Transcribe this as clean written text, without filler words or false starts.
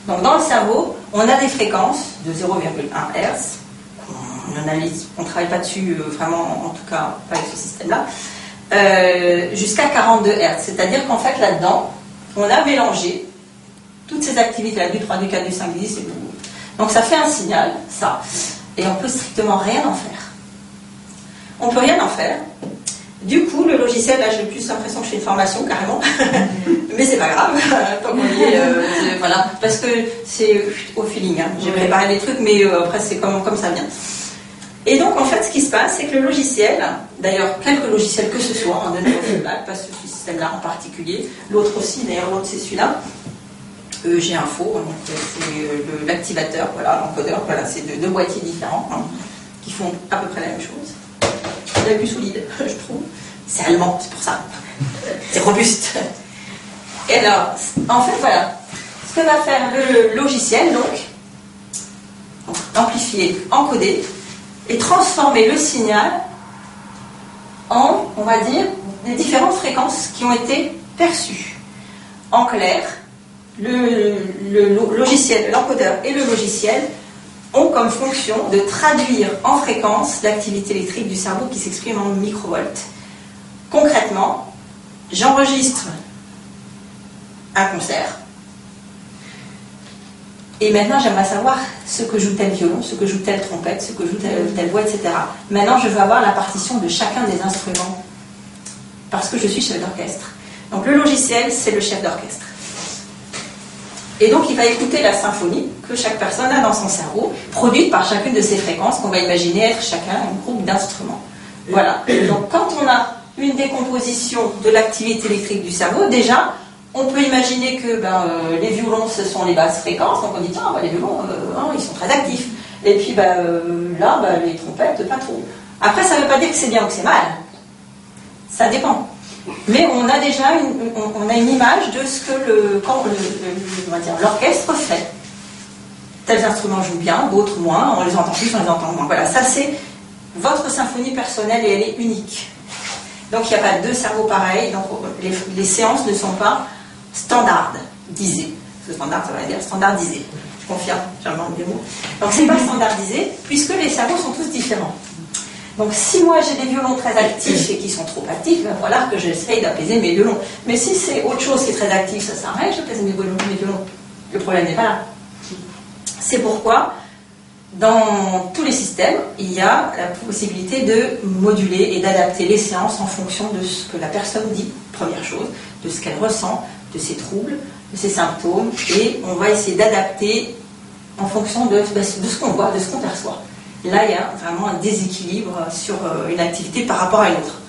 Donc dans le cerveau, on a des fréquences de 0,1 Hz. On analyse, on ne travaille pas dessus vraiment, en tout cas pas avec ce système-là, jusqu'à 42 Hz. C'est-à-dire qu'en fait là-dedans, on a mélangé toutes ces activités, la du 3, du 4, du 5, du 10 et tout. Donc ça fait un signal, ça, et on peut strictement rien en faire. On peut rien en faire. Du coup, le logiciel, là j'ai plus l'impression que je fais une formation carrément, mais c'est pas grave, tant qu'on y est, voilà, parce que c'est au feeling, hein. J'ai préparé des trucs, mais après c'est comme ça vient. Et donc en fait, ce qui se passe, c'est que le logiciel, d'ailleurs quelque logiciel que ce soit, en neurofeedback, pas ce système-là en particulier, l'autre aussi, d'ailleurs l'autre c'est celui-là, G-Info, donc c'est l'activateur, voilà, l'encodeur, voilà, c'est deux boîtiers différents, hein, qui font à peu près la même chose. C'est plus solide, je trouve. C'est allemand, c'est pour ça. C'est robuste. Et alors, en fait, voilà. Ce que va faire le logiciel, donc, amplifier, encoder, et transformer le signal en, on va dire, des différentes fréquences qui ont été perçues. En clair, le logiciel, l'encodeur et le logiciel ont comme fonction de traduire en fréquence l'activité électrique du cerveau qui s'exprime en microvolts. Concrètement, j'enregistre un concert et maintenant j'aimerais savoir ce que joue tel violon, ce que joue telle trompette, ce que joue telle voix, etc. Maintenant je veux avoir la partition de chacun des instruments parce que je suis chef d'orchestre. Donc le logiciel, c'est le chef d'orchestre. Et donc il va écouter la symphonie que chaque personne a dans son cerveau, produite par chacune de ces fréquences qu'on va imaginer être chacun un groupe d'instruments. Voilà. Donc quand on a une décomposition de l'activité électrique du cerveau, déjà, on peut imaginer que les violons, ce sont les basses fréquences, donc on dit tiens, les violons, ils sont très actifs. Et puis là, les trompettes, pas trop. Après, ça ne veut pas dire que c'est bien ou que c'est mal. Ça dépend. Mais on a déjà une image de ce que l'orchestre fait. Tels instruments jouent bien, d'autres moins, on les entend plus, on les entend moins. Voilà, ça c'est votre symphonie personnelle et elle est unique. Donc il n'y a pas deux cerveaux pareils, donc les séances ne sont pas standardisées. Ce standard, ça veut dire standardisé. Je confirme, j'invente des mots. Donc c'est pas standardisé, puisque les cerveaux sont tous différents. Donc si moi j'ai des violons très actifs et qui sont trop actifs, il va falloir que j'essaye d'apaiser mes violons. Mais si c'est autre chose qui est très actif, ça s'arrête, j'apaise mes violons. Le problème n'est pas là. C'est pourquoi, dans tous les systèmes, il y a la possibilité de moduler et d'adapter les séances en fonction de ce que la personne dit, première chose, de ce qu'elle ressent, de ses troubles, de ses symptômes, et on va essayer d'adapter en fonction de ce qu'on voit, de ce qu'on perçoit. Là, il y a vraiment un déséquilibre sur une activité par rapport à une autre.